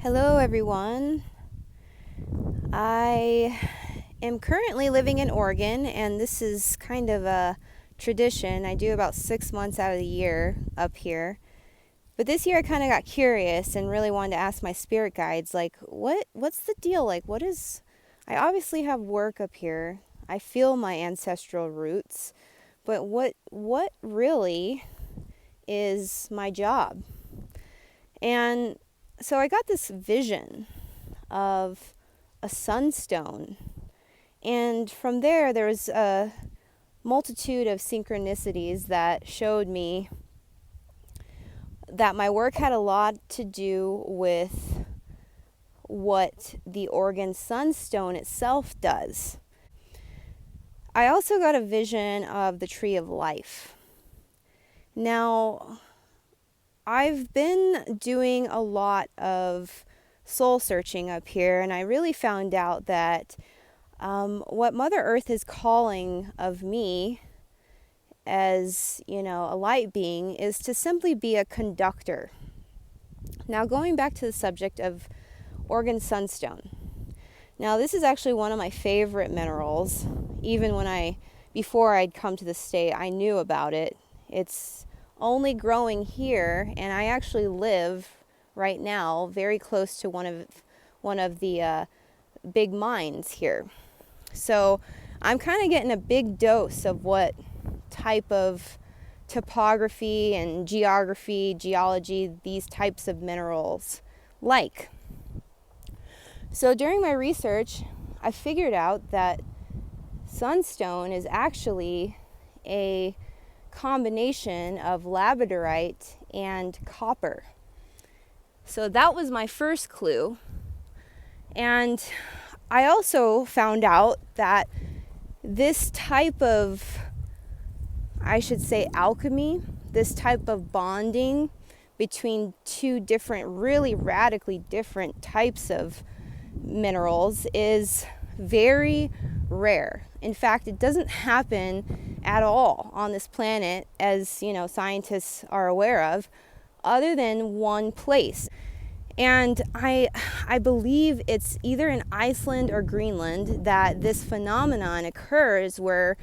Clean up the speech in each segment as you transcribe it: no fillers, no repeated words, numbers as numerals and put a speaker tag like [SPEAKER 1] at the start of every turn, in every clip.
[SPEAKER 1] Hello, everyone. I am currently living in Oregon, and this is kind of a tradition. I do about 6 months out of the year up here. But this year I kind of got curious and really wanted to ask my spirit guides, like, what's the deal? I obviously have work up here. I feel my ancestral roots, but what really is my job? And so I got this vision of a sunstone. And from there was a multitude of synchronicities that showed me that my work had a lot to do with what the Oregon sunstone itself does. I also got a vision of the tree of life. Now, I've been doing a lot of soul searching up here, and I really found out that what Mother Earth is calling of me as, a light being is to simply be a conductor. Now, going back to the subject of Oregon sunstone. Now, this is actually one of my favorite minerals. Even before I'd come to the state, I knew about it. It's only growing here, and I actually live right now very close to one of the big mines here. So I'm kind of getting a big dose of what type of topography and geography, geology, these types of minerals like. So during my research, I figured out that sunstone is actually a combination of labradorite and copper. So that was my first clue. And I also found out that this type of, I should say, alchemy, this type of bonding between two different, really radically different types of minerals is very rare. In fact, it doesn't happen at all on this planet, as scientists are aware of, other than one place. And I believe it's either in Iceland or Greenland that this phenomenon occurs where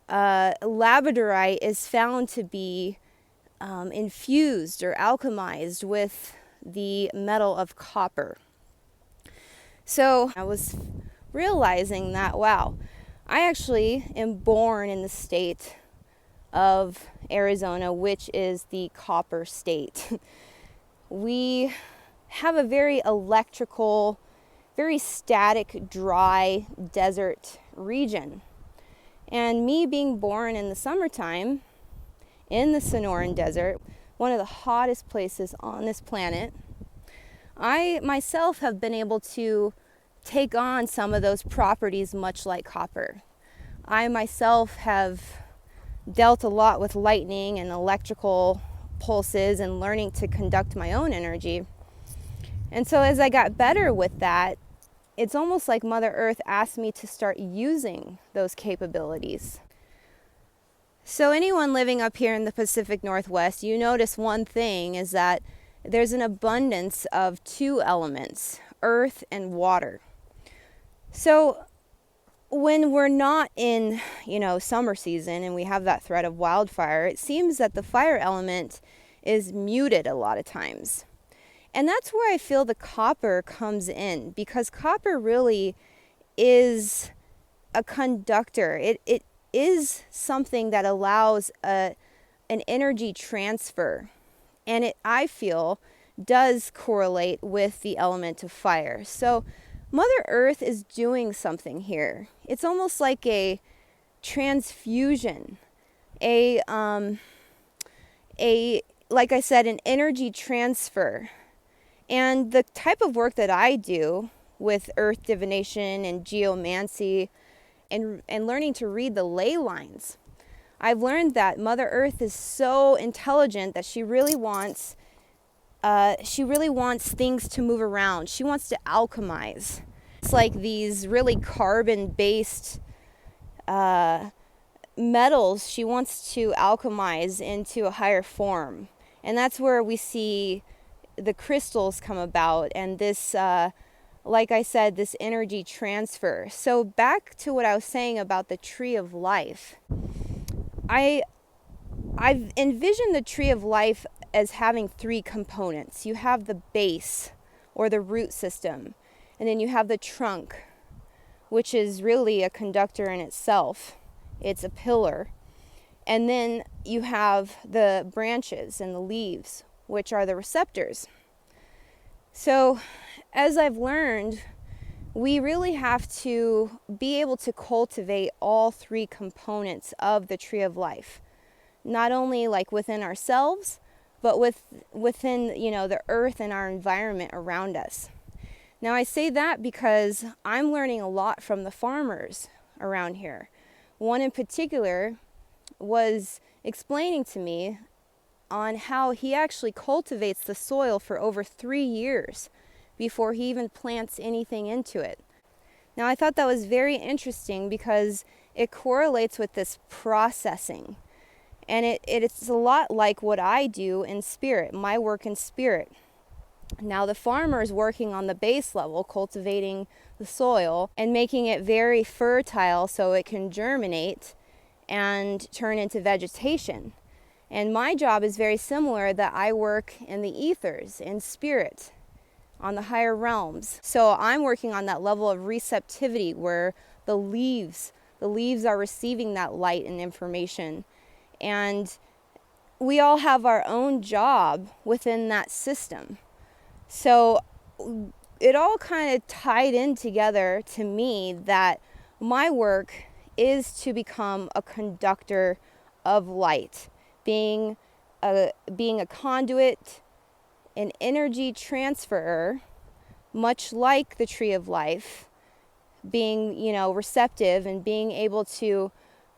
[SPEAKER 1] labradorite is found to be infused or alchemized with the metal of copper. So I was realizing that, wow, I actually am born in the state of Arizona, which is the copper state. We have a very electrical, very static, dry desert region. And me being born in the summertime in the Sonoran Desert, one of the hottest places on this planet, I myself have been able to take on some of those properties much like copper. I myself have dealt a lot with lightning and electrical pulses and learning to conduct my own energy. And so as I got better with that, it's almost like Mother Earth asked me to start using those capabilities. So anyone living up here in the Pacific Northwest, you notice one thing is that there's an abundance of two elements, earth and water. So when we're not in, summer season and we have that threat of wildfire, it seems that the fire element is muted a lot of times. And that's where I feel the copper comes in, because copper really is a conductor. It is something that allows an energy transfer. And it, I feel, does correlate with the element of fire. So Mother Earth is doing something here. It's almost like a transfusion, like I said, an energy transfer. And the type of work that I do with earth divination and geomancy and learning to read the ley lines, I've learned that Mother Earth is so intelligent that she really wants things to move around. She wants to alchemize. It's like these really carbon-based metals she wants to alchemize into a higher form. And that's where we see the crystals come about, and this, like I said, this energy transfer. So back to what I was saying about the tree of life. I've envisioned the tree of life as having three components. You have the base, or the root system, and then you have the trunk, which is really a conductor in itself. It's a pillar. And then you have the branches and the leaves, which are the receptors. So, as I've learned, we really have to be able to cultivate all three components of the tree of life. Not only like within ourselves, but within, the earth and our environment around us. Now I say that because I'm learning a lot from the farmers around here. One in particular was explaining to me on how he actually cultivates the soil for over 3 years before he even plants anything into it. Now I thought that was very interesting because it correlates with this processing. And it's a lot like what I do in spirit, my work in spirit. Now the farmer is working on the base level, cultivating the soil and making it very fertile so it can germinate and turn into vegetation. And my job is very similar, that I work in the ethers, in spirit, on the higher realms. So I'm working on that level of receptivity where the leaves are receiving that light and information. And we all have our own job within that system. So it all kind of tied in together to me that my work is to become a conductor of light, being a conduit, an energy transferer, much like the tree of life, being, receptive and being able to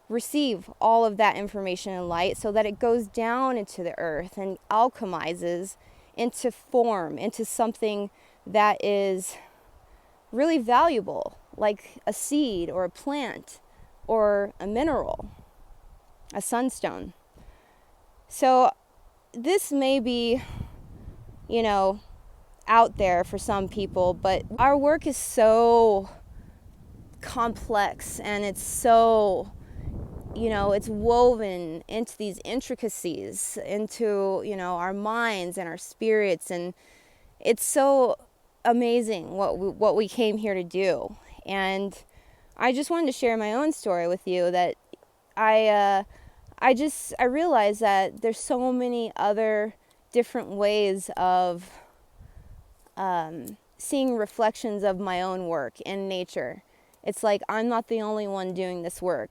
[SPEAKER 1] receive all of that information and light so that it goes down into the earth and alchemizes into form, into something that is really valuable, like a seed or a plant or a mineral, a sunstone. So this may be, out there for some people, but our work is so complex, and it's so, it's woven into these intricacies, into, our minds and our spirits, and it's so amazing what we came here to do. And I just wanted to share my own story with you, that I realized that there's so many other different ways of seeing reflections of my own work in nature. It's like I'm not the only one doing this work.